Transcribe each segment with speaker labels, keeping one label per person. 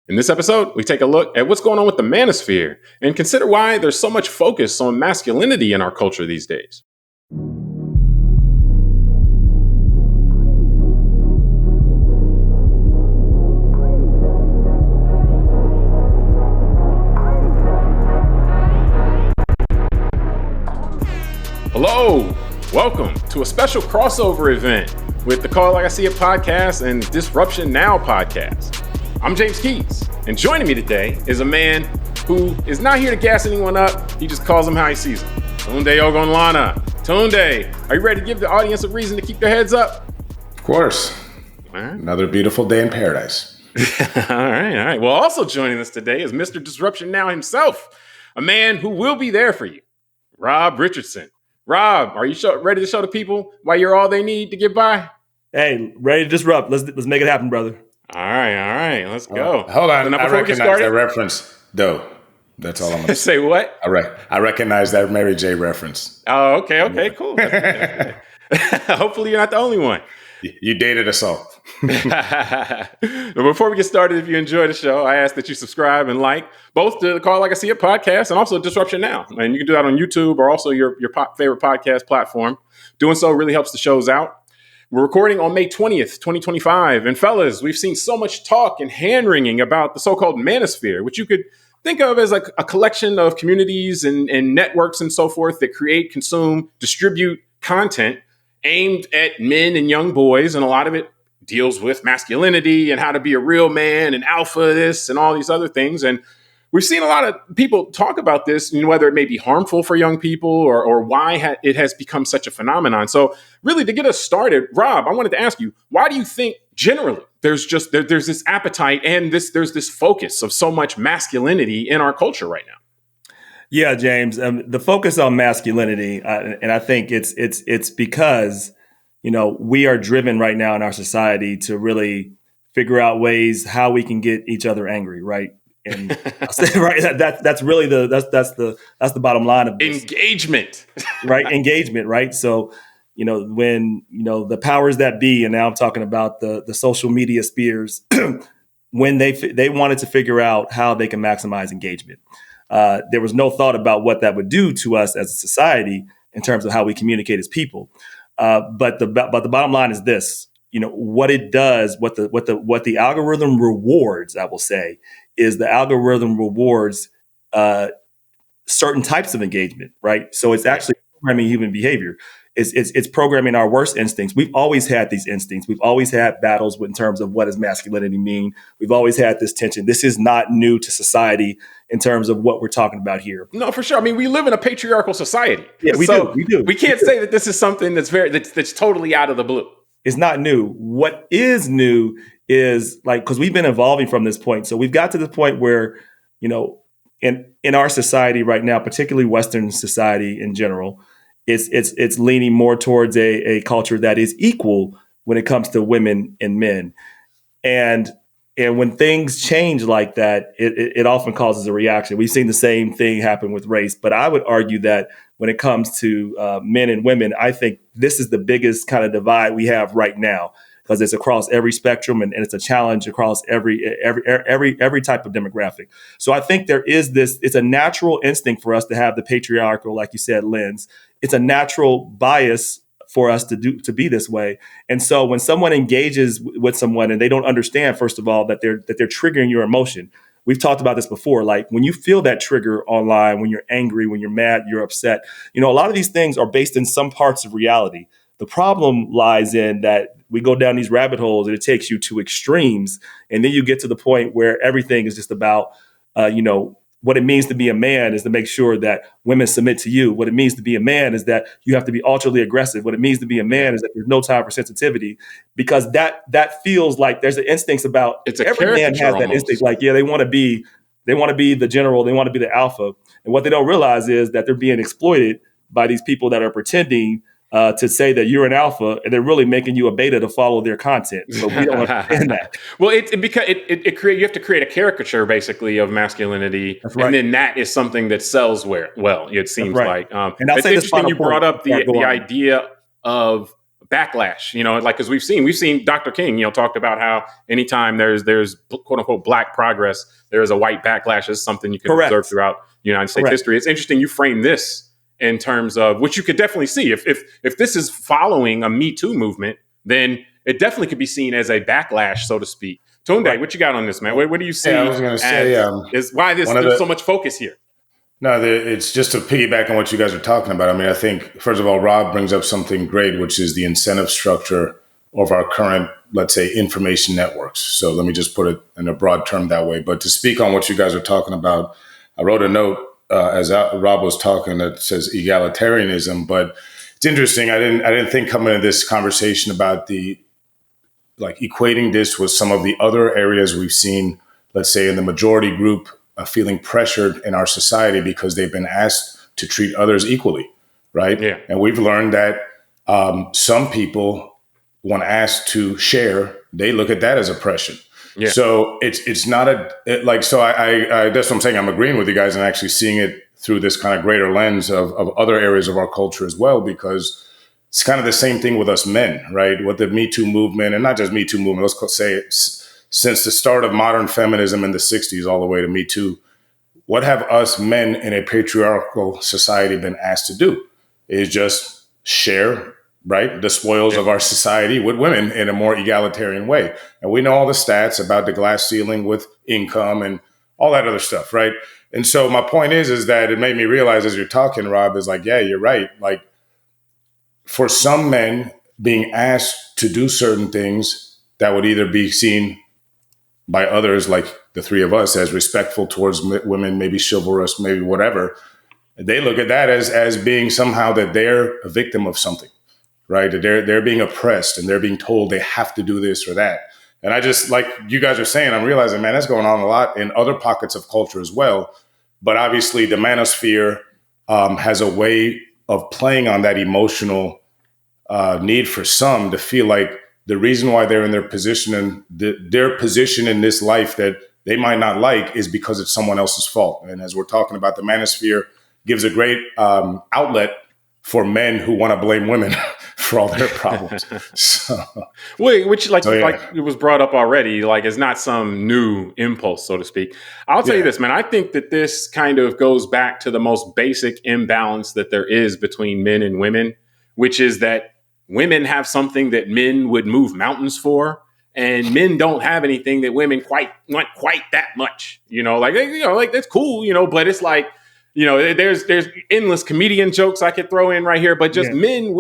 Speaker 1: In this episode, we take a look at what's going on with the Manosphere and consider why there's so much focus on masculinity in our culture these days. Hello, welcome to a special crossover event with the Call Like I See It podcast and Disruption Now podcast. I'm James Keys, and joining me today is a man who is not here to gas anyone up. He just calls them how he sees them. Tunde Ogunlana. Tunde, are you ready to give the audience a reason to keep their heads up?
Speaker 2: Of course.
Speaker 1: Right.
Speaker 2: Another beautiful day in paradise.
Speaker 1: All right. Well, also joining us today is Mr. Disruption Now himself, a man who will be there for you, Rob Richardson. Rob, are you ready to show the people why you're all they need to get by?
Speaker 3: Hey, ready to disrupt. Let's make it happen, brother.
Speaker 1: All right. Let's go.
Speaker 2: Hold on. I recognize that reference, though. That's all I'm going to
Speaker 1: say. What?
Speaker 2: I recognize that Mary J reference.
Speaker 1: Oh, okay, cool. Hopefully you're not the only one.
Speaker 2: You dated us all.
Speaker 1: Before we get started, if you enjoy the show, I ask that you subscribe and like both the Call Like I See It podcast and also Disruption Now. And you can do that on YouTube or also your favorite podcast platform. Doing so really helps the shows out. We're recording on May 20th, 2025. And fellas, we've seen so much talk and hand-wringing about the so-called Manosphere, which you could think of as like a collection of communities and networks and so forth that create, consume, distribute content aimed at men and young boys. And a lot of it deals with masculinity and how to be a real man and alpha this and all these other things. And we've seen a lot of people talk about this, whether it may be harmful for young people or why it has become such a phenomenon. So really, to get us started, Rob, I wanted to ask you, why do you think generally there's this appetite and there's this focus of so much masculinity in our culture right now?
Speaker 3: Yeah, James, the focus on masculinity, and I think it's because, we are driven right now in our society to really figure out ways how we can get each other angry, right? And right, that's really that's the bottom line of this.
Speaker 1: Engagement,
Speaker 3: right? Engagement, right? So, when the powers that be, and now I'm talking about the social media spheres, when they wanted to figure out how they can maximize engagement. There was no thought about what that would do to us as a society in terms of how we communicate as people. But the bottom line is this: what it does, what the algorithm rewards, I will say, is the algorithm rewards certain types of engagement, right? So it's actually programming human behavior. It's programming our worst instincts. We've always had these instincts. We've always had battles in terms of what does masculinity mean. We've always had this tension. This is not new to society in terms of what we're talking about here.
Speaker 1: No, for sure. I mean, we live in a patriarchal society.
Speaker 3: Yeah, we do.
Speaker 1: We can't say that this is something that's totally out of the blue.
Speaker 3: It's not new. What is new is because we've been evolving from this point. So we've got to the point where, in our society right now, particularly Western society in general, it's leaning more towards a culture that is equal when it comes to women and men. And when things change like that, it often causes a reaction. We've seen the same thing happen with race, but I would argue that when it comes to men and women, I think this is the biggest kind of divide we have right now, because it's across every spectrum and it's a challenge across every type of demographic. So I think there is it's a natural instinct for us to have the patriarchal, like you said, lens. It's a natural bias for us to be this way. And so when someone engages with someone and they don't understand, first of all, that they're triggering your emotion. We've talked about this before. Like when you feel that trigger online, when you're angry, when you're mad, you're upset, a lot of these things are based in some parts of reality. The problem lies in that we go down these rabbit holes and it takes you to extremes. And then you get to the point where everything is just about, what it means to be a man is to make sure that women submit to you. What it means to be a man is that you have to be ultra aggressive. What it means to be a man is that there's no time for sensitivity, because that feels like there's an instincts about every man has that instinct. Like, yeah, they want to be the general. They want to be the alpha. And what they don't realize is that they're being exploited by these people that are pretending to say that you're an alpha, and they're really making you a beta to follow their content. So we don't understand that.
Speaker 1: Well, you have to create a caricature basically of masculinity, right. And then that is something that sells well. It seems right. Like.
Speaker 3: And I'll say
Speaker 1: it's interesting you brought up the idea of backlash, like, because we've seen Dr. King, talked about how anytime there's quote unquote black progress, there is a white backlash. Is something you can observe throughout United States history. It's interesting you frame this in terms of, which you could definitely see if this is following a Me Too movement, then it definitely could be seen as a backlash, so to speak. Tunde, what you got on this, man? What do you see?
Speaker 2: I was going to say,
Speaker 1: is why there's so much focus here.
Speaker 2: No, it's just to piggyback on what you guys are talking about. I mean, I think, first of all, Rob brings up something great, which is the incentive structure of our current, let's say, information networks. So let me just put it in a broad term that way. But to speak on what you guys are talking about, I wrote a note as Rob was talking that says egalitarianism. But it's interesting. I didn't think coming into this conversation about equating this with some of the other areas we've seen, let's say, in the majority group, feeling pressured in our society because they've been asked to treat others equally, right? Yeah. And we've learned that some people, when asked to share, they look at that as oppression. Yeah. So it's not so I that's what I'm saying. I'm agreeing with you guys and actually seeing it through this kind of greater lens of other areas of our culture as well, because it's kind of the same thing with us men, right? With the Me Too movement, and not just Me Too movement, let's say it's since the start of modern feminism in the 60s all the way to Me Too, what have us men in a patriarchal society been asked to do? Is just share, right, the spoils of our society with women in a more egalitarian way. And we know all the stats about the glass ceiling with income and all that other stuff, right? And so my point is that it made me realize as you're talking, Rob, is like, yeah, you're right. Like, for some men being asked to do certain things that would either be seen by others, like the three of us, as respectful towards women, maybe chivalrous, maybe whatever, they look at that as being somehow that they're a victim of something, right? That they're being oppressed and they're being told they have to do this or that. And I just, like you guys are saying, I'm realizing, man, that's going on a lot in other pockets of culture as well. But obviously the manosphere has a way of playing on that emotional need for some to feel like the reason why they're in their position and their position in this life that they might not like is because it's someone else's fault. And as we're talking about, the manosphere gives a great outlet for men who want to blame women for all their problems.
Speaker 1: Which like it was brought up already, like is not some new impulse, so to speak. I'll tell you this, man. I think that this kind of goes back to the most basic imbalance that there is between men and women, which is that women have something that men would move mountains for, and men don't have anything that women not quite that much. Like that's cool, but it's like, there's endless comedian jokes I could throw in right here, but just men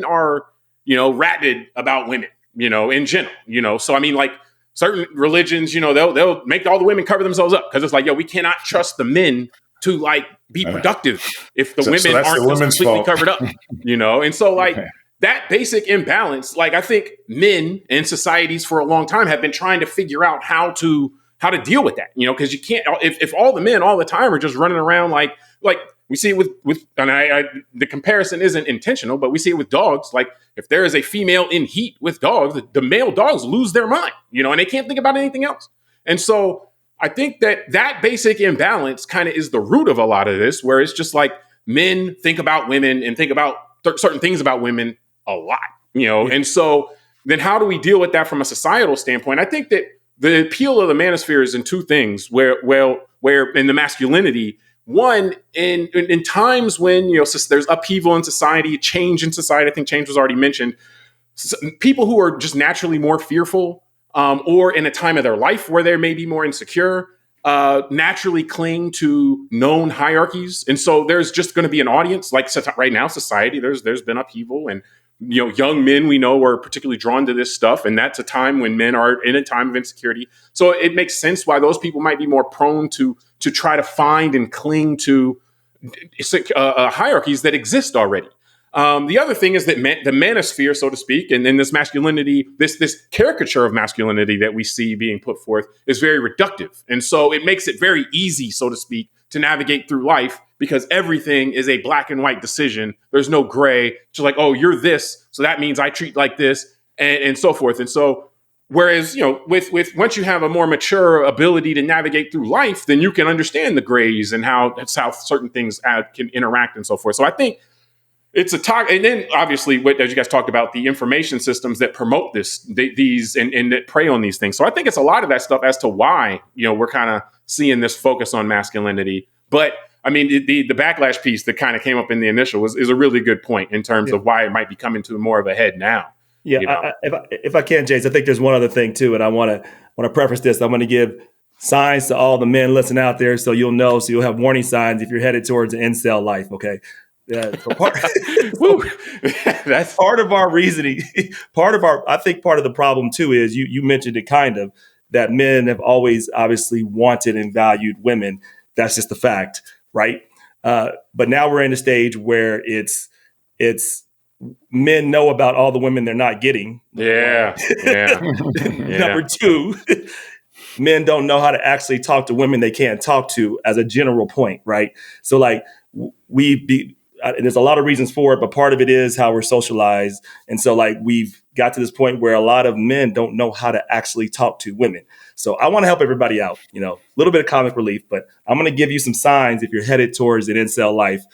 Speaker 1: are, rabid about women, in general, so I mean, like certain religions, they'll make all the women cover themselves up because it's like, we cannot trust the men to like be productive if the women aren't completely covered up, and so like that basic imbalance, like I think men and societies for a long time have been trying to figure out how to deal with that, because you can't, if all the men all the time are just running around like we see it with and the comparison isn't intentional, but we see it with dogs. Like if there is a female in heat with dogs, the male dogs lose their mind, and they can't think about anything else. And so I think that basic imbalance kind of is the root of a lot of this, where it's just like men think about women and think about certain things about women a lot, and so then how do we deal with that from a societal standpoint? I think that the appeal of the manosphere is in two things, where in the masculinity, one, in times when, there's upheaval in society, change in society, I think change was already mentioned, people who are just naturally more fearful, or in a time of their life where they're maybe more insecure, naturally cling to known hierarchies. And so there's just going to be an audience, like right now, society, there's been upheaval, and young men we know are particularly drawn to this stuff. And that's a time when men are in a time of insecurity. So it makes sense why those people might be more prone to try to find and cling to hierarchies that exist already. The other thing is that the manosphere, so to speak, and then this masculinity, this caricature of masculinity that we see being put forth is very reductive. And so it makes it very easy, so to speak, to navigate through life because everything is a black and white decision. There's no gray. Just like, oh, you're this, so that means I treat like this, and so forth. And so whereas, with once you have a more mature ability to navigate through life, then you can understand the grays and how certain things can interact and so forth. So I think It's a talk, and then obviously, what as you guys talked about, the information systems that promote these and that prey on these things. So I think it's a lot of that stuff as to why we're kind of seeing this focus on masculinity. But I mean, the backlash piece that kind of came up in the initial is a really good point in terms of why it might be coming to more of a head now.
Speaker 3: Yeah, if I can, James, I think there's one other thing too, and I want to preface this. I'm going to give signs to all the men listening out there, so you'll know, so you'll have warning signs if you're headed towards an incel life. Okay. Yeah, so that's part of our reasoning. I think part of the problem too is you mentioned it kind of, that men have always obviously wanted and valued women. That's just the fact, right? But now we're in a stage where it's men know about all the women they're not getting.
Speaker 1: Yeah.
Speaker 3: Number two, men don't know how to actually talk to women they can't talk to as a general point, right? So like there's a lot of reasons for it, but part of it is how we're socialized. And so like we've got to this point where a lot of men don't know how to actually talk to women. So I want to help everybody out, a little bit of comic relief, but I'm going to give you some signs if you're headed towards an incel life.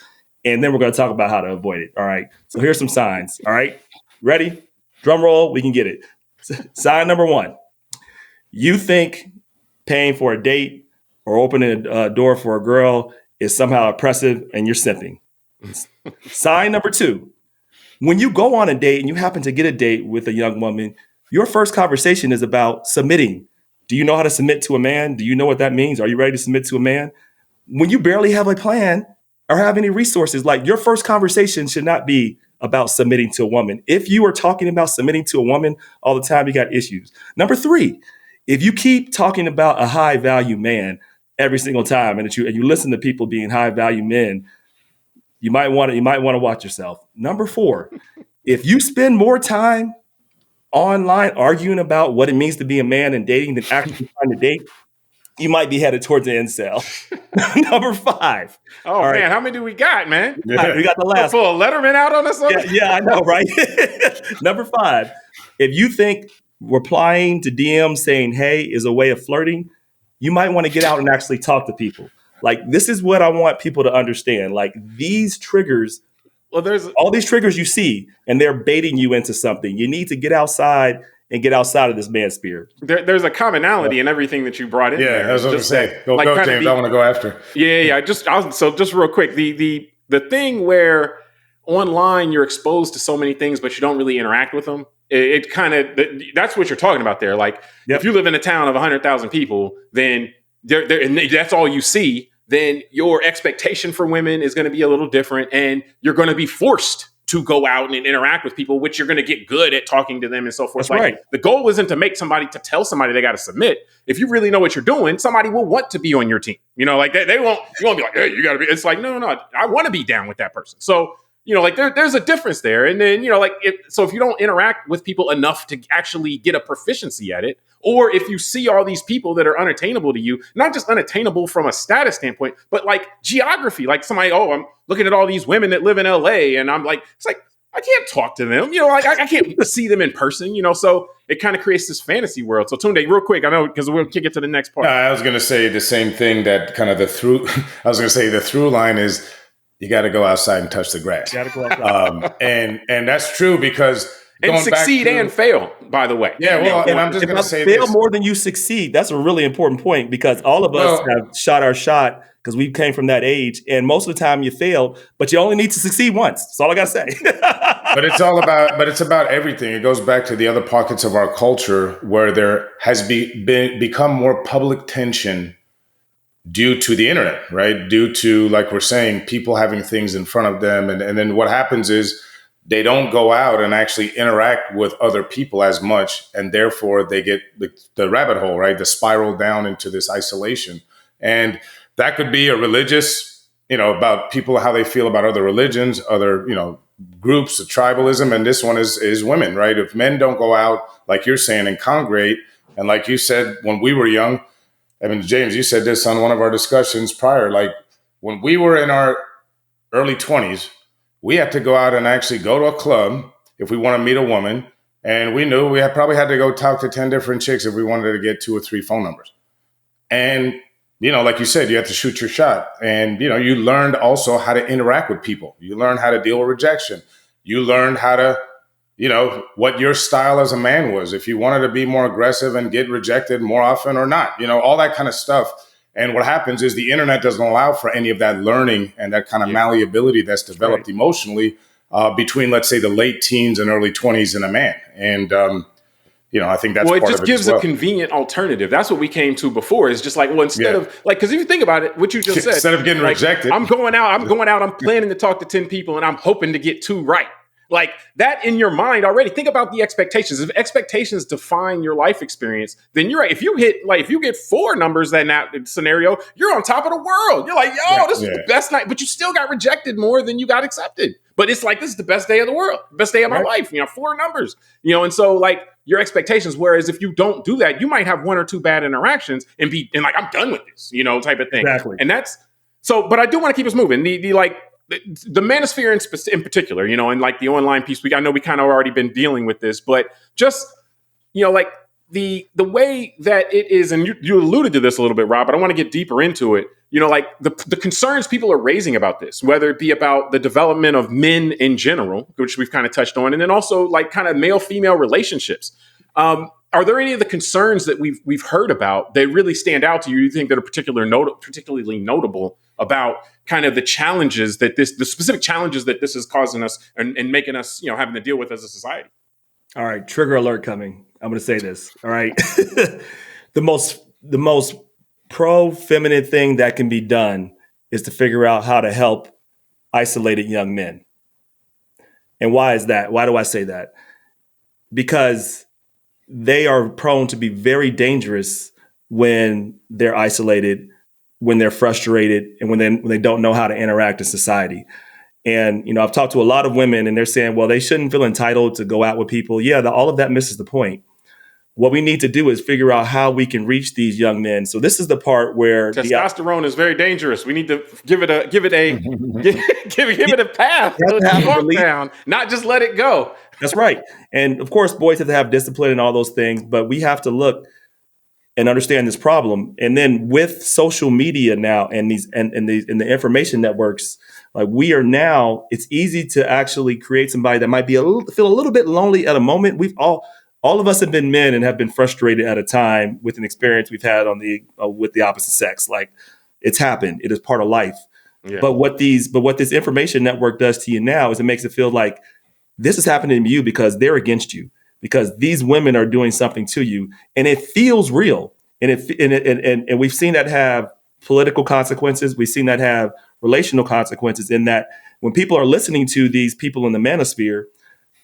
Speaker 3: And then we're going to talk about how to avoid it. All right. So here's some signs. All right. Ready? Drum roll. We can get it. Sign number 1. You think paying for a date or opening a door for a girl is somehow oppressive and you're simping. Sign number 2. When you go on a date and you happen to get a date with a young woman, your first conversation is about submitting. Do you know how to submit to a man? Do you know what that means? Are you ready to submit to a man? When you barely have a plan or have any resources, like your first conversation should not be about submitting to a woman. If you are talking about submitting to a woman all the time, you got issues. Number 3, if you keep talking about a high value man every single time and you listen to people being high value men, you might want to watch yourself. Number 4, if you spend more time online arguing about what it means to be a man and dating than actually trying to date, you might be headed towards an incel. Number 5.
Speaker 1: Oh, man, right. How many do we got, man?
Speaker 3: Right, we got the last.
Speaker 1: Pull a Letterman out on us?
Speaker 3: Yeah, I know, right? Number 5, if you think replying to DMs saying, hey, is a way of flirting, you might want to get out and actually talk to people. Like, this is what I want people to understand. Like, these triggers, there's all these triggers you see, and they're baiting you into something. You need to get outside and get outside of this manosphere.
Speaker 1: There's a commonality in everything that you brought in.
Speaker 2: Yeah, I was going to say. Go, James. I want to go after.
Speaker 1: Yeah. So just real quick, the thing where online you're exposed to so many things, but you don't really interact with them. It kind of, that's what you're talking about there. Like, if you live in a town of 100,000 people, then and that's all you see. Then your expectation for women is going to be a little different, and you're going to be forced to go out and interact with people, which you're going to get good at talking to them and so forth.
Speaker 3: That's right.
Speaker 1: The goal isn't to tell somebody they got to submit. If you really know what you're doing, somebody will want to be on your team. Like they won't. You won't be like, hey, you got to be. It's like, no. I want to be down with that person. So there's a difference there. And then so if you don't interact with people enough to actually get a proficiency at it, or if you see all these people that are unattainable to you, not just unattainable from a status standpoint, but like geography, like somebody, I'm looking at all these women that live in LA, and I'm like, it's like, I can't talk to them, I can't see them in person, so it kind of creates this fantasy world. So Tunde, real quick, I know, because we'll kick it to the next part.
Speaker 2: I was going to say the same thing, that kind of the through line is you got to go outside and touch the grass.
Speaker 3: You got to go outside.
Speaker 2: And that's true, because
Speaker 1: and succeed and fail, by the way.
Speaker 2: Yeah, well, and I'm just going to say
Speaker 3: fail more than you succeed. That's a really important point, because all of us have shot our shot because we came from that age, and most of the time you failed, but you only need to succeed once. That's all I got to say.
Speaker 2: But it's about everything. It goes back to the other pockets of our culture where there has become more public tension due to the internet, right? Due to, like we're saying, people having things in front of them. And then what happens is they don't go out and actually interact with other people as much. And therefore they get the rabbit hole, right? The spiral down into this isolation. And that could be a religious, about people, how they feel about other religions, other, groups of tribalism. And this one is women, right? If men don't go out, like you're saying, and congregate, and like you said, when we were young, I mean, James, you said this on one of our discussions prior, like when we were in our early 20s, we had to go out and actually go to a club if we want to meet a woman. And we knew probably had to go talk to 10 different chicks if we wanted to get 2 or 3 phone numbers. And like you said, you have to shoot your shot. And, you learned also how to interact with people. You learned how to deal with rejection. You learned how to, what your style as a man was, if you wanted to be more aggressive and get rejected more often or not, all that kind of stuff. And what happens is the internet doesn't allow for any of that learning and that kind of malleability that's developed emotionally between, let's say, the late teens and early 20s in a man. And, I think that's
Speaker 1: it
Speaker 2: part
Speaker 1: just
Speaker 2: of it
Speaker 1: gives
Speaker 2: as well.
Speaker 1: a convenient alternative. That's what we came to before. It's just like, well, instead of like, because if you think about it, what you just said,
Speaker 2: instead of getting rejected,
Speaker 1: I'm going out, I'm planning to talk to 10 people and I'm hoping to get 2 right. Like that in your mind already. Think about the expectations. If expectations define your life experience, then you're right. If you get 4 numbers in that scenario, you're on top of the world. You're like, yo, this is the best night, but you still got rejected more than you got accepted. But it's like, this is the best day of the world, best day of my life. 4 numbers, and so like your expectations. Whereas if you don't do that, you might have 1 or 2 bad interactions and like, I'm done with this, type of thing.
Speaker 3: Exactly.
Speaker 1: And that's so, but I do want to keep us moving. The Manosphere in particular, and like the online piece, I know we kind of already been dealing with this, but just, like the way that it is, and you alluded to this a little bit, Rob, but I want to get deeper into it. Like the concerns people are raising about this, whether it be about the development of men in general, which we've kind of touched on, and then also like kind of male-female relationships. Are there any of the concerns that we've heard about that really stand out to you? You think that are particularly notable about kind of the challenges that the specific challenges that this is causing us and making us, having to deal with as a society?
Speaker 3: All right, trigger alert coming. I'm going to say this. All right, the most pro-feminine thing that can be done is to figure out how to help isolated young men. And why is that? Why do I say that? Because they are prone to be very dangerous when they're isolated, when they're frustrated, and when they don't know how to interact in society. And, I've talked to a lot of women and they're saying, well, they shouldn't feel entitled to go out with people. Yeah, all of that misses the point. What we need to do is figure out how we can reach these young men. So this is the part where
Speaker 1: testosterone is very dangerous. We need to give it a path to walk down, not just let it go.
Speaker 3: That's right. And of course, boys have to have discipline and all those things, but we have to look and understand this problem. And then with social media now and the information networks, like we are now, it's easy to actually create somebody that might feel a little bit lonely at a moment. We've all of us have been men and have been frustrated at a time with an experience we've had with the opposite sex. Like it's happened. It is part of life. Yeah. But what this information network does to you now is it makes it feel like this is happening to you because they're against you, because these women are doing something to you, and it feels real. And we've seen that have political consequences. We've seen that have relational consequences, in that when people are listening to these people in the manosphere,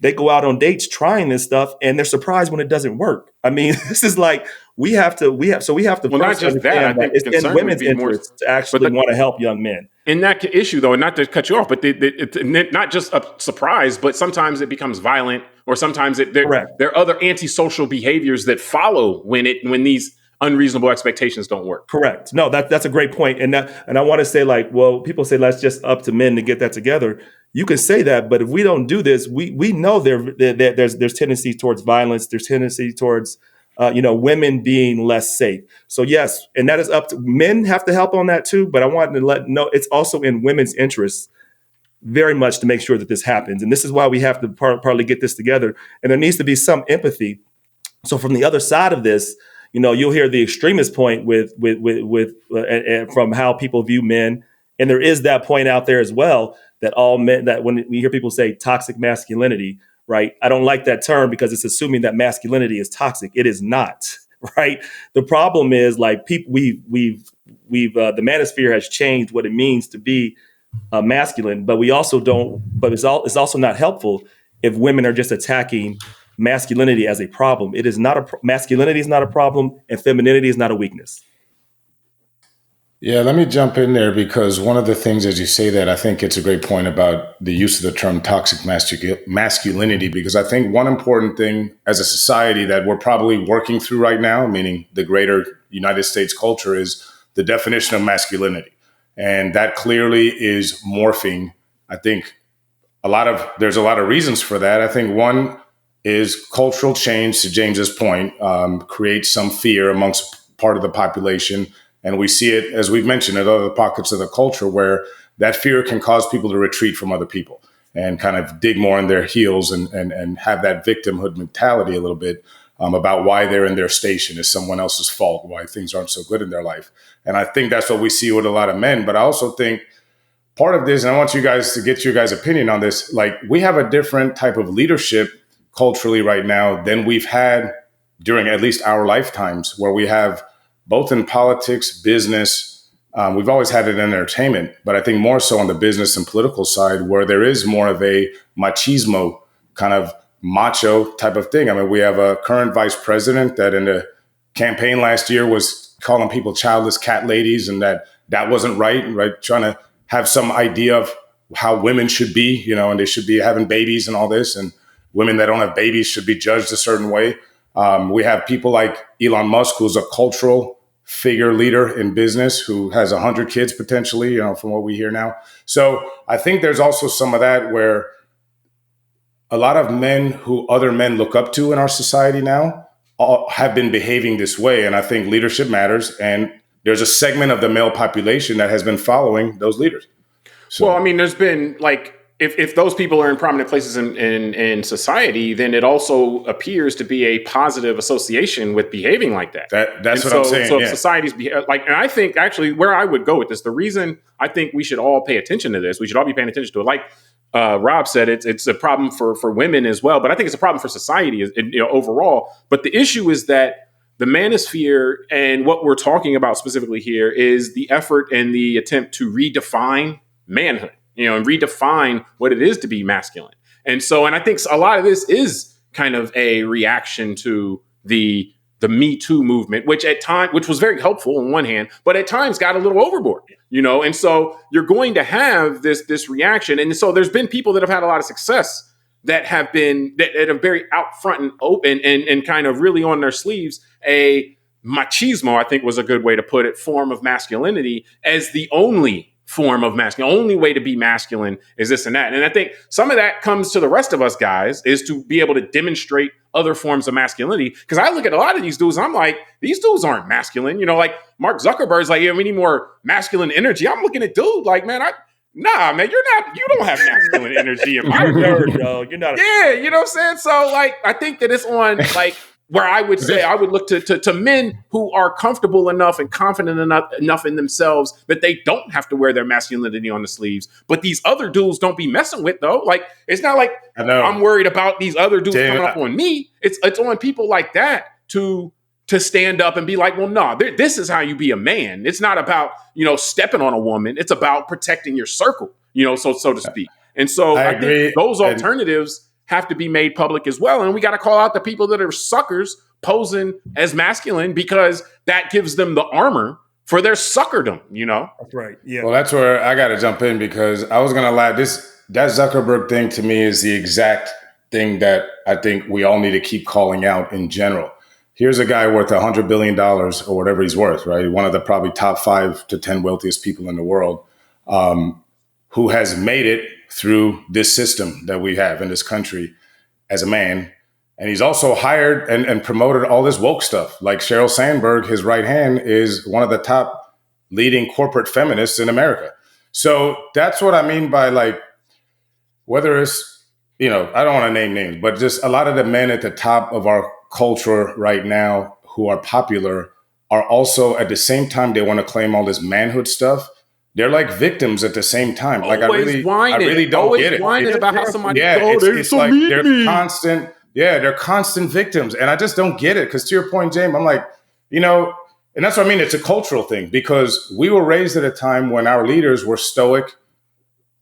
Speaker 3: they go out on dates trying this stuff and they're surprised when it doesn't work. I mean, this is like, we have to. Well,
Speaker 1: not just that. I think
Speaker 3: it's in women's interest to actually want to help young men.
Speaker 1: In that issue, though, and not to cut you off, but it's not just a surprise, but sometimes it becomes violent, or sometimes there are other antisocial behaviors that follow when these unreasonable expectations don't work.
Speaker 3: Correct. No, that's a great point. And I want to say, like, well, people say that's just up to men to get that together. You can say that, but if we don't do this, we know there's tendencies towards violence. There's tendency towards women being less safe. So yes, and that is up to men have to help on that too. But I wanted to know it's also in women's interests very much to make sure that this happens. And this is why we have to partly get this together. And there needs to be some empathy. So from the other side of this, you'll hear the extremist point with from how people view men. And there is that point out there as well, that all men, that when we hear people say toxic masculinity, right? I don't like that term because it's assuming that masculinity is toxic. It is not, right? The problem is, like, people, the manosphere has changed what it means to be masculine, but we also don't, but it's also not helpful if women are just attacking masculinity as a problem. It is not masculinity is not a problem, and femininity is not a weakness.
Speaker 2: Yeah, let me jump in there, because one of the things, as you say that, I think it's a great point about the use of the term toxic masculinity, because I think one important thing as a society that we're probably working through right now, meaning the greater United States culture, is the definition of masculinity. And that clearly is morphing. I think there's a lot of reasons for that. I think one is cultural change, to James's point, creates some fear amongst part of the population. And we see it, as we've mentioned, at other pockets of the culture where that fear can cause people to retreat from other people and kind of dig more in their heels and have that victimhood mentality a little bit about why they're in their station is someone else's fault, why things aren't so good in their life. And I think that's what we see with a lot of men. But I also think part of this, and I want you guys to get your guys' opinion on this, like we have a different type of leadership culturally right now than we've had during at least our lifetimes, where we have both in politics, business, we've always had it in entertainment, but I think more so on the business and political side, where there is more of a machismo kind of macho type of thing. I mean, we have a current vice president that in the campaign last year was calling people childless cat ladies, and that wasn't right, trying to have some idea of how women should be, and they should be having babies and all this, and women that don't have babies should be judged a certain way. We have people like Elon Musk, who's a cultural figure leader in business, who has 100 kids potentially, from what we hear now. So I think there's also some of that where a lot of men who other men look up to in our society now have been behaving this way. And I think leadership matters. And there's a segment of the male population that has been following those leaders. So,
Speaker 1: well, I mean, there's been like, if those people are in prominent places in society, then it also appears to be a positive association with behaving like that.
Speaker 2: That's what I'm saying.
Speaker 1: So if societies and I think actually where I would go with this, the reason I think we should all pay attention to this, we should all be paying attention to it. Like Rob said, it's a problem for women as well, but I think it's a problem for society overall. But the issue is that the manosphere and what we're talking about specifically here is the effort and the attempt to redefine manhood. And redefine what it is to be masculine. And I think a lot of this is kind of a reaction to the Me Too movement, which was very helpful on one hand, but at times got a little overboard, and so you're going to have this reaction. And so there's been people that have had a lot of success that have been that are very out front and open and kind of really on their sleeves a machismo, I think was a good way to put it, form of masculinity as the only form of masculine. Only way to be masculine is this and that. And I think some of that comes to the rest of us guys is to be able to demonstrate other forms of masculinity. Because I look at a lot of these dudes and I'm like, these dudes aren't masculine. Like Mark Zuckerberg's like, yeah, we need more masculine energy. I'm looking at dude like, man, nah, man, you don't have masculine energy in my
Speaker 3: nerd, no, you're not.
Speaker 1: Yeah, you know what I'm saying? So like, I think that it's on like, where I would say I would look to men who are comfortable enough and confident enough in themselves that they don't have to wear their masculinity on the sleeves. But these other dudes don't be messing with though. Like it's not like I'm worried about these other dudes coming up on me. It's on people like that to stand up and be like, well, no, this is how you be a man. It's not about stepping on a woman. It's about protecting your circle, so to speak. And so I think those alternatives have to be made public as well. And we got to call out the people that are suckers posing as masculine because that gives them the armor for their suckerdom,
Speaker 3: That's right. Yeah.
Speaker 2: Well, that's where I got to jump in because I was going to lie. That Zuckerberg thing to me is the exact thing that I think we all need to keep calling out in general. Here's a guy worth $100 billion or whatever he's worth, right? One of the probably top 5 to 10 wealthiest people in the world, who has made it through this system that we have in this country as a man. And he's also hired and promoted all this woke stuff. Like Sheryl Sandberg, his right hand, is one of the top leading corporate feminists in America. So that's what I mean by like, whether it's, I don't want to name names, but just a lot of the men at the top of our culture right now who are popular are also at the same time, they want to claim all this manhood stuff. They're like victims at the same time. Like I really don't get it.
Speaker 1: Whining about how somebody
Speaker 2: it's like they're constant. Yeah, they're constant victims, and I just don't get it. Because to your point, James, I'm like, and that's what I mean. It's a cultural thing because we were raised at a time when our leaders were stoic.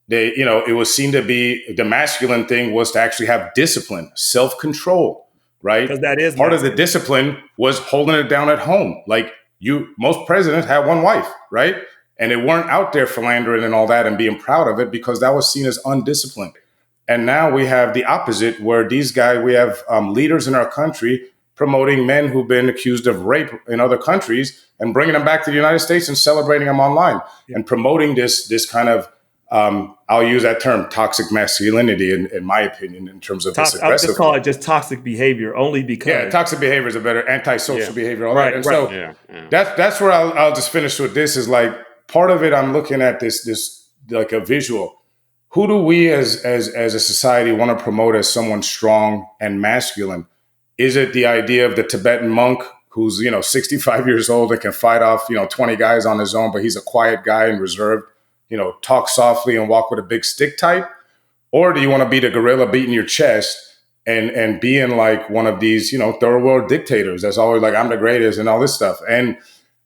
Speaker 2: They, it was seen to be the masculine thing was to actually have discipline, self-control, right?
Speaker 3: Because that is
Speaker 2: part of the discipline was holding it down at home. Like most presidents had one wife, right? And they weren't out there philandering and all that and being proud of it because that was seen as undisciplined. And now we have the opposite where we have leaders in our country promoting men who've been accused of rape in other countries and bringing them back to the United States and celebrating them online and promoting this kind of I'll use that term, toxic masculinity, in my opinion, in terms of this
Speaker 3: I would
Speaker 2: aggressive.
Speaker 3: just call it just toxic behavior, only because
Speaker 2: toxic behavior is a better antisocial behavior. All
Speaker 3: right,
Speaker 2: and
Speaker 3: right.
Speaker 2: so that's where I'll just finish with this. Is like part of it. I'm looking at this like a visual. Who do we as a society want to promote as someone strong and masculine? Is it the idea of the Tibetan monk who's 65 years old and can fight off 20 guys on his own, but he's a quiet guy and reserved? Talk softly and walk with a big stick type? Or do you want to be the gorilla beating your chest and being like one of these, third world dictators that's always like, I'm the greatest and all this stuff? And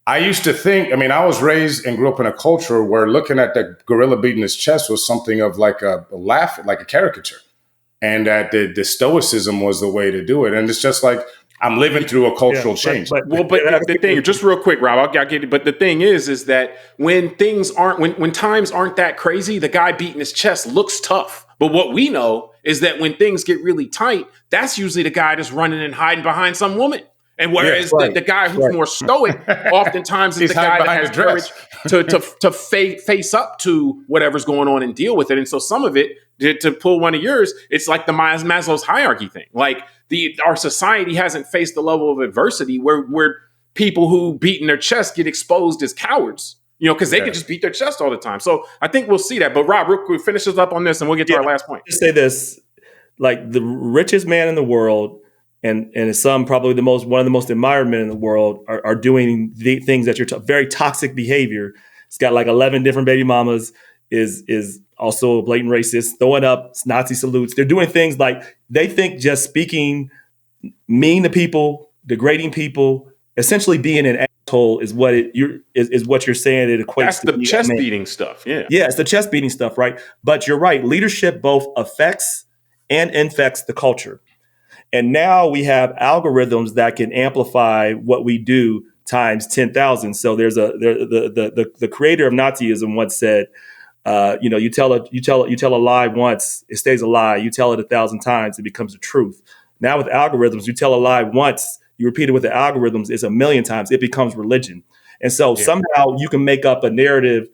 Speaker 2: I used to think, I was raised and grew up in a culture where looking at the gorilla beating his chest was something of like a laugh, like a caricature. And that the stoicism was the way to do it. And it's just like, I'm living through a cultural change.
Speaker 1: But the thing, just real quick, Rob, I'll get it. But the thing is that when things aren't, when times aren't that crazy, the guy beating his chest looks tough. But what we know is that when things get really tight, that's usually the guy that's running and hiding behind some woman. And whereas the guy who's more stoic, oftentimes is the guy that has courage to face up to whatever's going on and deal with it. And so some of it, to pull one of yours, it's like the Maslow's hierarchy thing. Like our society hasn't faced the level of adversity where people who beat in their chest get exposed as cowards. Because they can just beat their chest all the time. So I think we'll see that. But Rob, real quick, finish us up on this and we'll get to our last point.
Speaker 3: Just say this, like the richest man in the world, and some probably one of the most admired men in the world are doing the things that you're very toxic behavior. It's got like 11 different baby mamas, is also a blatant racist, throwing up Nazi salutes. They're doing things like they think just speaking mean to people, degrading people, essentially being an asshole is what you're saying it equates
Speaker 1: That's
Speaker 3: to.
Speaker 1: That's the chest beating stuff. Yeah,
Speaker 3: it's the chest beating stuff, right? But you're right. Leadership both affects and infects the culture. And now we have algorithms that can amplify what we do times 10,000. So there's the creator of Nazism once said, you tell a lie once, it stays a lie. You tell it 1,000 times, it becomes the truth. Now with algorithms, you tell a lie once, you repeat it with the algorithms, it's 1,000,000 times, it becomes religion. And so somehow you can make up a narrative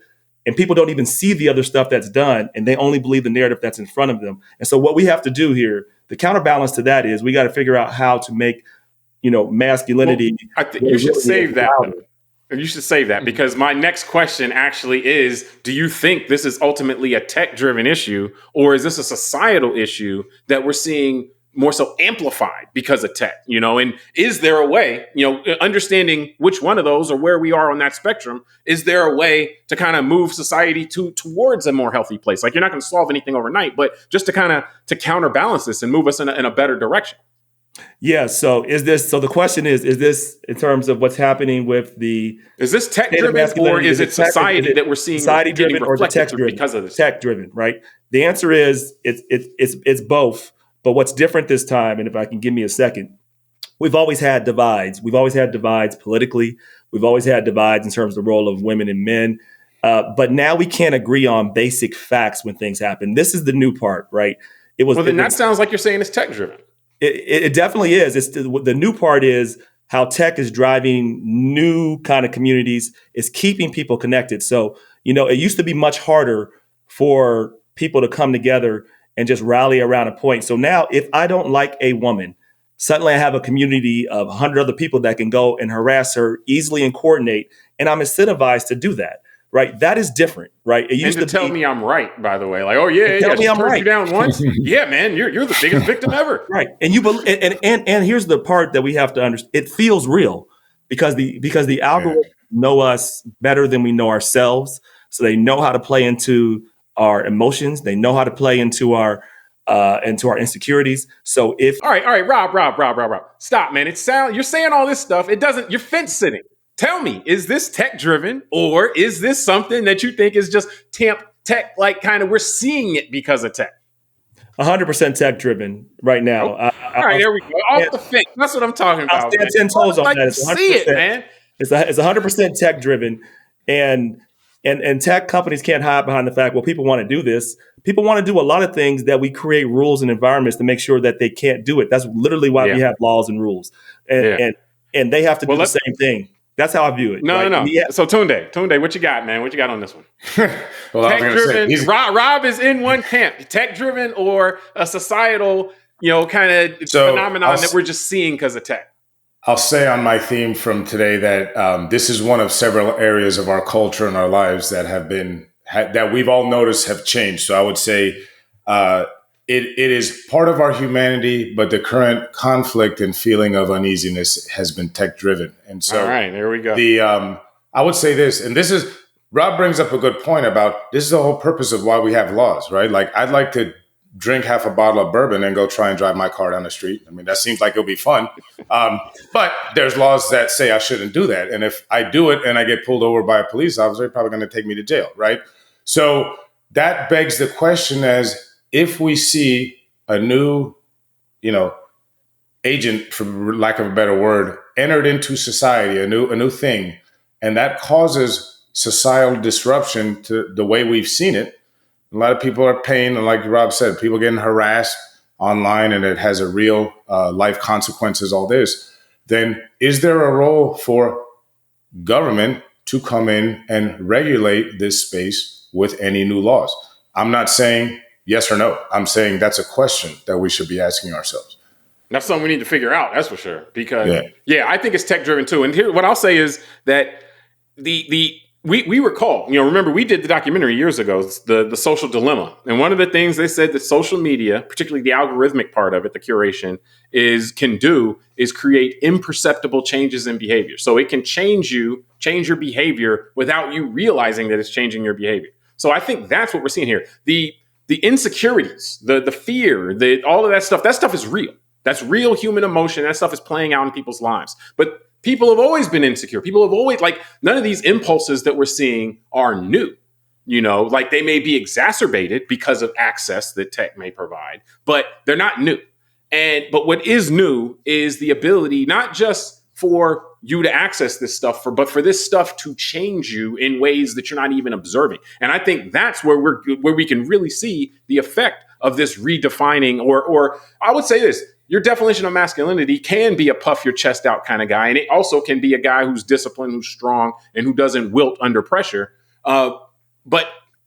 Speaker 3: and people don't even see the other stuff that's done, and they only believe the narrative that's in front of them. And so what we have to do here, the counterbalance to that is we got to figure out how to make, masculinity.
Speaker 1: Well, I think you should save that. You should save that because my next question actually is, do you think this is ultimately a tech-driven issue, or is this a societal issue that we're seeing more so amplified because of tech, and is there a way, understanding which one of those or where we are on that spectrum, is there a way to kind of move society towards a more healthy place? Like, you're not going to solve anything overnight, but just to counterbalance this and move us in a better direction.
Speaker 3: Yeah. So the question is this in terms of what's happening with is
Speaker 1: this tech driven or is it society that we're seeing
Speaker 3: society driven or tech driven
Speaker 1: because of this?
Speaker 3: Tech driven, right? The answer is it's both. But what's different this time, and if I can give me a second, we've always had divides. We've always had divides politically. We've always had divides in terms of the role of women and men. But now we can't agree on basic facts when things happen. This is the new part, right?
Speaker 1: That sounds like you're saying it's tech driven.
Speaker 3: It definitely is. The new part is how tech is driving new kind of communities. It's keeping people connected. So, it used to be much harder for people to come together and just rally around a point. So now if I don't like a woman, suddenly I have a community of 100 other people that can go and harass her easily and coordinate. And I'm incentivized to do that, right? That is different, right? It used to
Speaker 1: tell me I'm right, by the way. Like, oh yeah,
Speaker 3: tell me I'm right.
Speaker 1: You down once. Yeah, man, you're the biggest victim ever.
Speaker 3: Right. And and here's the part that we have to understand. It feels real because the algorithms know us better than we know ourselves. So they know how to play into our emotions. They know how to play into our insecurities. So all
Speaker 1: right, Rob, stop, man. You're saying all this stuff. You're fence sitting. Tell me, is this tech driven or is this something that you think is just tech, like kind of we're seeing it because of tech?
Speaker 3: 100% tech driven right now.
Speaker 1: All right, there we go. Off the fence. That's what I'm talking about.
Speaker 3: I'll stand 10 toes on that.
Speaker 1: See it, man.
Speaker 3: It's 100% tech driven, and tech companies can't hide behind the fact, well, people want to do this. People want to do a lot of things that we create rules and environments to make sure that they can't do it. That's literally why we have laws and rules, and they have to do the same thing. That's how I view it.
Speaker 1: No,
Speaker 3: right?
Speaker 1: no, no.
Speaker 3: Yeah.
Speaker 1: So Tunde, what you got, man? What you got on this one?
Speaker 2: Well, I was going to say,
Speaker 1: Tech-driven. Rob is in one camp. Tech-driven or a societal, kind of phenomenon that we're just seeing because of tech.
Speaker 2: I'll say on my theme from today that this is one of several areas of our culture and our lives that that we've all noticed have changed. So I would say it is part of our humanity, but the current conflict and feeling of uneasiness has been tech driven. And so,
Speaker 1: all right, there we go.
Speaker 2: I would say this, and this is, Rob brings up a good point about this is the whole purpose of why we have laws, right? Like, I'd like to drink half a bottle of bourbon and go try and drive my car down the street. I mean, that seems like it'll be fun. But there's laws that say I shouldn't do that. And if I do it and I get pulled over by a police officer, they're probably going to take me to jail, right? So that begs the question as if we see a new, agent, for lack of a better word, entered into society, a new thing, and that causes societal disruption to the way we've seen it. A lot of people are paying, and like Rob said, people getting harassed online, and it has a real life consequences, all this. Then is there a role for government to come in and regulate this space with any new laws? I'm not saying yes or no. I'm saying that's a question that we should be asking ourselves.
Speaker 1: That's something we need to figure out, that's for sure. Because, I think it's tech-driven too. And here, what I'll say is that we recall, remember we did the documentary years ago, the social dilemma. And one of the things they said that social media, particularly the algorithmic part of it, the curation, can do is create imperceptible changes in behavior. So it can change your behavior without you realizing that it's changing your behavior. So I think that's what we're seeing here. The insecurities, the fear, all of that stuff is real. That's real human emotion. That stuff is playing out in people's lives. But people have always been insecure. People have always, none of these impulses that we're seeing are new. They may be exacerbated because of access that tech may provide, but they're not new. But what is new is the ability, not just for you to access this stuff, but for this stuff to change you in ways that you're not even observing. And I think that's where we can really see the effect of this redefining, or I would say this. Your definition of masculinity can be a puff your chest out kind of guy. And it also can be a guy who's disciplined, who's strong, and who doesn't wilt under pressure. But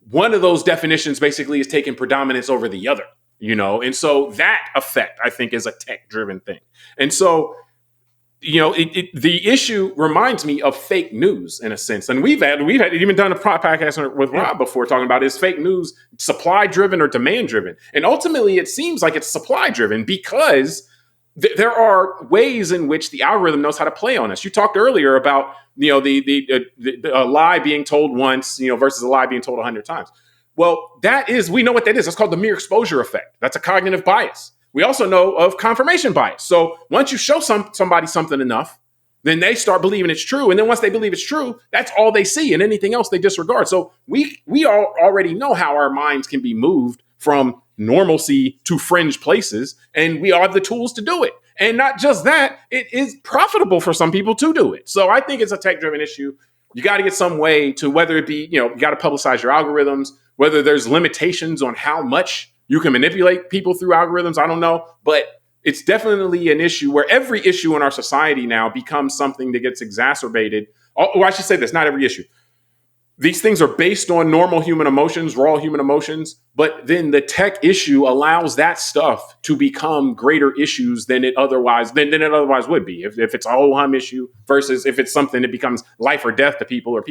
Speaker 1: one of those definitions basically is taking predominance over the other, And so that effect, I think, is a tech-driven thing. And so, the issue reminds me of fake news in a sense. And we've even done a podcast with Rob before talking about, is fake news supply driven or demand driven? And ultimately it seems like it's supply driven because there are ways in which the algorithm knows how to play on us. You talked earlier about, a lie being told once, versus a lie being told 100 times. Well, we know what that is. That's called the mere exposure effect. That's a cognitive bias. We also know of confirmation bias. So once you show somebody something enough, then they start believing it's true. And then once they believe it's true, that's all they see, and anything else they disregard. So we all already know how our minds can be moved from normalcy to fringe places, and we all have the tools to do it. And not just that, it is profitable for some people to do it. So I think it's a tech-driven issue. You got to get some way to, whether it be, you got to publicize your algorithms, whether there's limitations on how much you can manipulate people through algorithms. I don't know, but it's definitely an issue where every issue in our society now becomes something that gets exacerbated. Or I should say this, not every issue. These things are based on normal human emotions, raw human emotions, but then the tech issue allows that stuff to become greater issues than it otherwise would be. If it's a whole hum issue versus if it's something that becomes life or death to people, or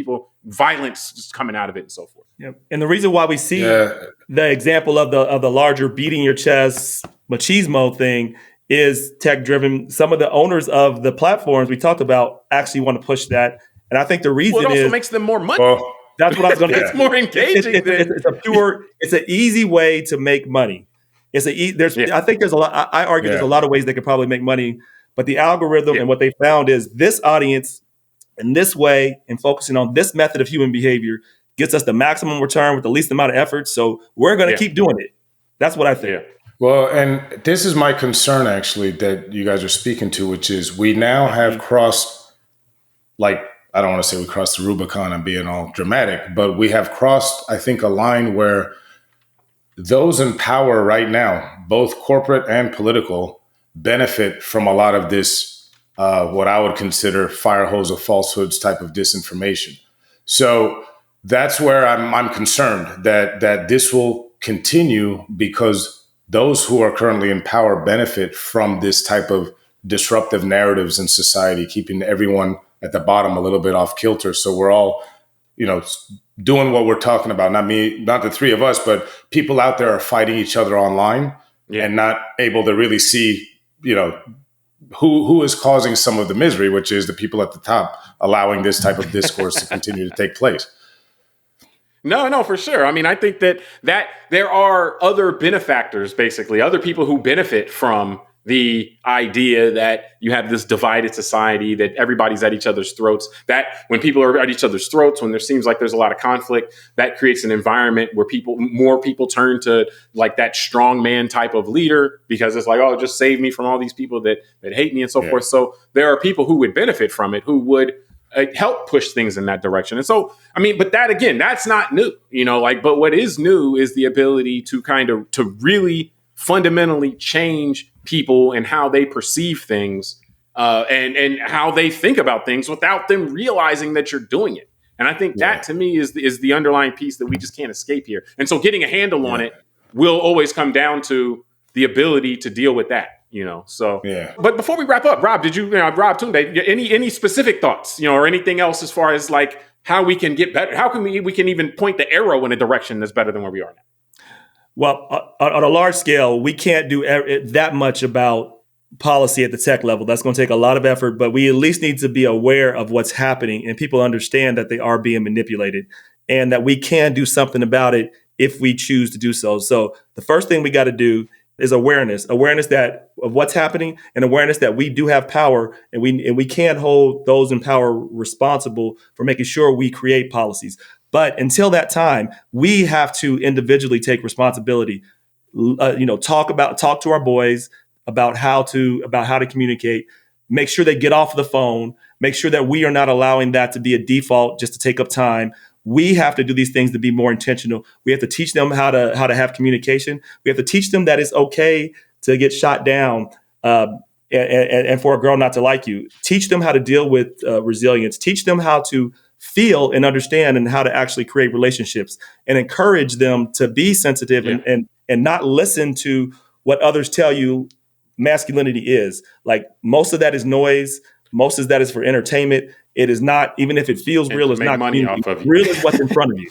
Speaker 1: violence just coming out of it and so forth.
Speaker 3: Yep. And the reason why we see the example of the larger beating your chest machismo thing is tech driven. Some of the owners of the platforms we talked about actually want to push that. And I think the reason
Speaker 1: it also makes them more money.
Speaker 3: That's what I was going to say.
Speaker 1: It's more engaging.
Speaker 3: It's an easy way to make money. I think there's a lot. I argue there's a lot of ways they could probably make money, but the algorithm and what they found is this audience in this way and focusing on this method of human behavior gets us the maximum return with the least amount of effort. So we're going to keep doing it. That's what I think.
Speaker 2: Yeah. Well, and this is my concern actually that you guys are speaking to, which is we now have crossed, I don't want to say we crossed the Rubicon and being all dramatic, but we have crossed, I think, a line where those in power right now, both corporate and political, benefit from a lot of this what I would consider fire hose of falsehoods type of disinformation. So that's where I'm concerned that this will continue because those who are currently in power benefit from this type of disruptive narratives in society, keeping everyone at the bottom a little bit off kilter. So we're all, doing what we're talking about. Not me, not the three of us, but people out there are fighting each other online and not able to really see, who is causing some of the misery, which is the people at the top allowing this type of discourse to continue to take place.
Speaker 1: No, for sure. I mean, I think that there are other benefactors, basically, other people who benefit from the idea that you have this divided society, that everybody's at each other's throats, that when people are at each other's throats, when there seems like there's a lot of conflict, that creates an environment where more people turn to like that strong man type of leader, because it's like, oh, just save me from all these people that hate me and so forth. So there are people who would benefit from it, who would help push things in that direction. And so, I mean, but that again, that's not new, but what is new is the ability to to really fundamentally change people and how they perceive things and how they think about things without them realizing that you're doing it. And I think that to me is the underlying piece that we just can't escape here. And so getting a handle on it will always come down to the ability to deal with that. So, but before we wrap up, Rob, Rob Tunde, any specific thoughts, or anything else as far as like how we can get better? How can we can even point the arrow in a direction that's better than where we are now?
Speaker 3: Well, on a large scale, we can't do that much about policy at the tech level. That's going to take a lot of effort, but we at least need to be aware of what's happening and people understand that they are being manipulated and that we can do something about it if we choose to do so. So the first thing we got to do is awareness that of what's happening, and awareness that we do have power, and we can't hold those in power responsible for making sure we create policies. But until that time, we have to individually take responsibility. Talk to our boys about how to communicate. Make sure they get off the phone. Make sure that we are not allowing that to be a default just to take up time. We have to do these things to be more intentional. We have to teach them how to have communication. We have to teach them that it's okay to get shot down and for a girl not to like you. Teach them how to deal with resilience. Teach them how to feel and understand and how to actually create relationships, and encourage them to be sensitive and not listen to what others tell you masculinity is. Like, most of that is noise. Most of that is for entertainment. It is not, even if it feels real, it's not
Speaker 1: money off of you.
Speaker 3: Real is what's in front of you.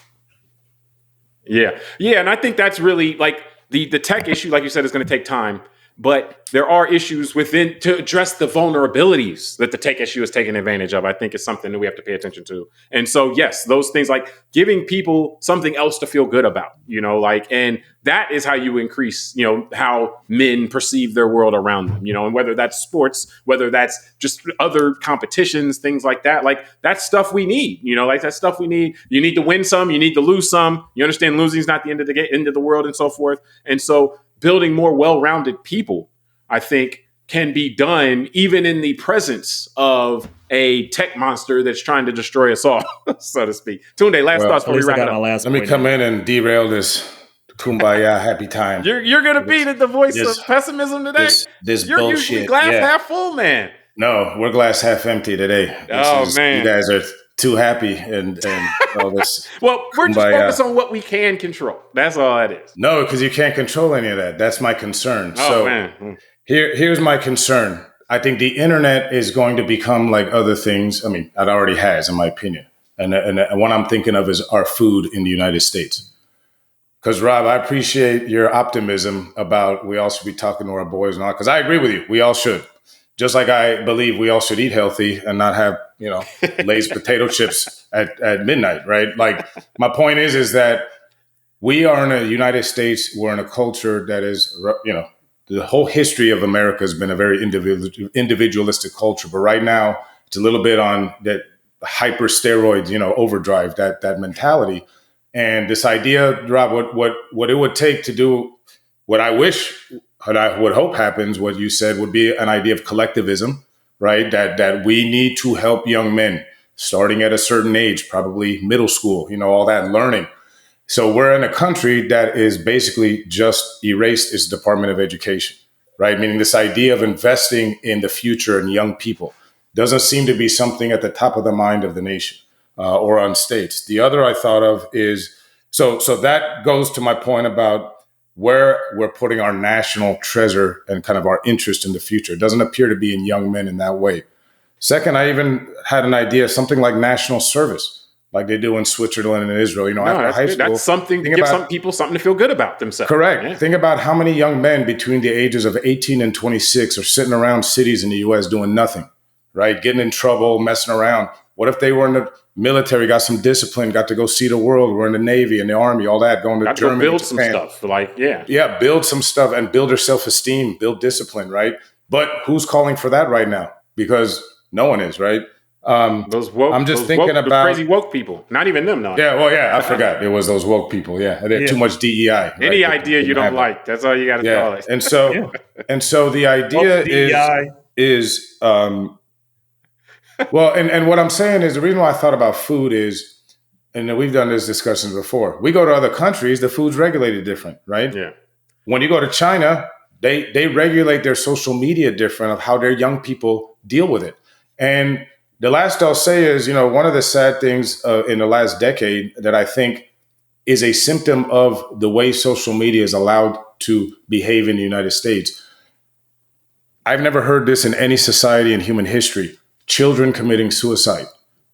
Speaker 1: Yeah. And I think that's really like the tech issue, like you said, is going to take time. But there are issues within to address the vulnerabilities that the tech issue is taking advantage of. I think is something that we have to pay attention to. And so, yes, those things like giving people something else to feel good about, and that is how you increase, how men perceive their world around them, and whether that's sports, whether that's just other competitions, things like that. Like, that's stuff we need, that's stuff we need. You need to win some, you need to lose some. You understand losing is not the end of the world and so forth. And so, building more well-rounded people, I think, can be done even in the presence of a tech monster that's trying to destroy us all, so to speak. Tunde, last thoughts before we wrap it up.
Speaker 2: Let me come in and derail this kumbaya happy time.
Speaker 1: You're going to be the voice of pessimism today?
Speaker 2: This
Speaker 1: you're
Speaker 2: bullshit.
Speaker 1: Usually glass half full, man.
Speaker 2: No, we're glass half empty today.
Speaker 1: Man.
Speaker 2: You guys are too happy and all this.
Speaker 1: Well, we're just focused on what we can control. That's all that is.
Speaker 2: No, because you can't control any of that. That's my concern.
Speaker 1: Man.
Speaker 2: Here's my concern. I think the internet is going to become like other things. I mean, it already has, in my opinion. And what I'm thinking of is our food in the United States. Because, Rob, I appreciate your optimism about we all should be talking to our boys and all, because I agree with you. We all should. Just like I believe we all should eat healthy and not have, Lay's potato chips at midnight, right? Like, my point is that we are in the United States. We're in a culture that is, the whole history of America has been a very individualistic culture. But right now, it's a little bit on that hyper steroids, overdrive, that mentality. And this idea, Rob, what it would take to do what I wish, what I would hope happens, what you said would be an idea of collectivism, right? That we need to help young men starting at a certain age, probably middle school, all that learning. So we're in a country that is basically just erased its Department of Education, right? Meaning this idea of investing in the future and young people. doesn't seem to be something at the top of the mind of the nation or on states. The other I thought of is, so that goes to my point about where we're putting our national treasure and kind of our interest in the future. It doesn't appear to be in young men in that way. Second, I even had an idea of something like national service, like they do in Switzerland and Israel. After high school,
Speaker 1: that's something to give some people something to feel good about themselves.
Speaker 2: Correct.
Speaker 1: Yeah.
Speaker 2: Think about how many young men between the ages of 18 and 26 are sitting around cities in the U.S. doing nothing, right? Getting in trouble, messing around. What if they were in the military, got some discipline, got to go see the world, were in the Navy and the Army, all that, going to Germany,
Speaker 1: build
Speaker 2: Japan.
Speaker 1: Some stuff,
Speaker 2: Yeah, build some stuff and build their self-esteem, build discipline, right? But who's calling for that right now? Because no one is, right?
Speaker 1: Those woke,
Speaker 2: I'm just thinking about
Speaker 1: crazy woke people. Not even them, no.
Speaker 2: Yeah, well, I forgot. It was those woke people. Yeah, they had too much DEI. Right?
Speaker 1: Any idea you don't like, that's all you got to call it.
Speaker 2: And so the idea is well, and what I'm saying is the reason why I thought about food is, and we've done this discussion before. We go to other countries, the food's regulated different, right?
Speaker 1: Yeah.
Speaker 2: When you go to China, they regulate their social media different of how their young people deal with it. And the last I'll say is, one of the sad things in the last decade that I think is a symptom of the way social media is allowed to behave in the United States. I've never heard this in any society in human history. Children committing suicide.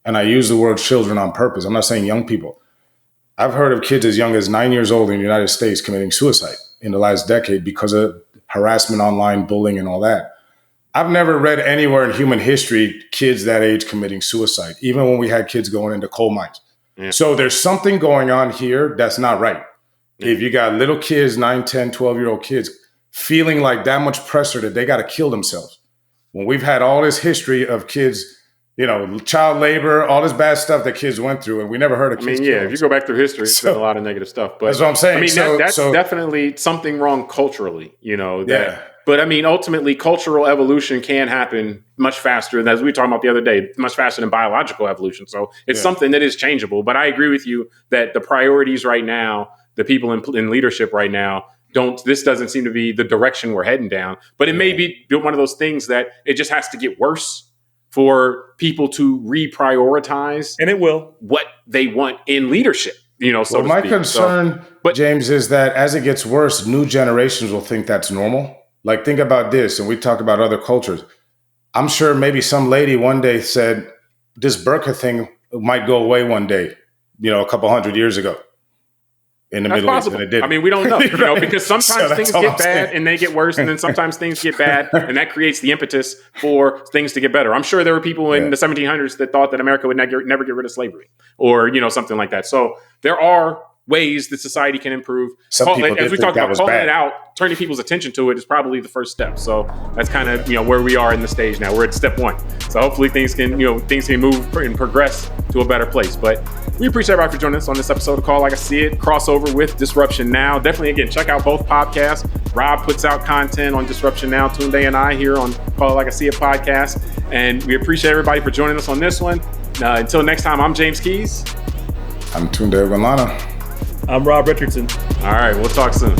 Speaker 2: And I use the word children on purpose. I'm not saying young people. I've heard of kids as young as 9 years old in the United States committing suicide in the last decade because of harassment online, bullying, and all that. I've never read anywhere in human history kids that age committing suicide, even when we had kids going into coal mines. Yeah. So there's something going on here that's not right. Yeah. If you got little kids, 9, 10, 12-year-old kids, feeling like that much pressure that they got to kill themselves. When we've had all this history of kids, child labor, all this bad stuff that kids went through, and we never heard of kids.
Speaker 1: If you go back through history, there's a lot of negative stuff. But
Speaker 2: that's what I'm saying.
Speaker 1: That's definitely something wrong culturally, But ultimately, cultural evolution can happen much faster, as we were talking about the other day, much faster than biological evolution. So it's something that is changeable. But I agree with you that the priorities right now, the people in leadership right now, this doesn't seem to be the direction we're heading down. But it may be one of those things that it just has to get worse for people to reprioritize.
Speaker 3: And it will.
Speaker 1: What they want in leadership. So
Speaker 2: my concern, James, is that as it gets worse, new generations will think that's normal. Like, think about this, and we talk about other cultures. I'm sure maybe some lady one day said this burqa thing might go away one day, a couple 100 years ago in the Middle East, and it didn't.
Speaker 1: We don't know, because sometimes things get bad and they get worse, and then sometimes things get bad, and that creates the impetus for things to get better. I'm sure there were people in the 1700s that thought that America would never get rid of slavery, or something like that. So there are ways that society can improve.
Speaker 2: Some people
Speaker 1: as we talked about, calling it out, turning people's attention to it is probably the first step. So that's kind of where we are in the stage now. We're at step one. So hopefully things can move and progress to a better place. But we appreciate everybody for joining us on this episode of Call Like I See It, crossover with Disruption Now. Definitely, again, check out both podcasts. Rob puts out content on Disruption Now. Tunde and I here on Call Like I See It podcast. And we appreciate everybody for joining us on this one. Until next time, I'm James Keys.
Speaker 2: I'm Tunde Ogunlana.
Speaker 3: I'm Rob Richardson.
Speaker 1: All right, we'll talk soon.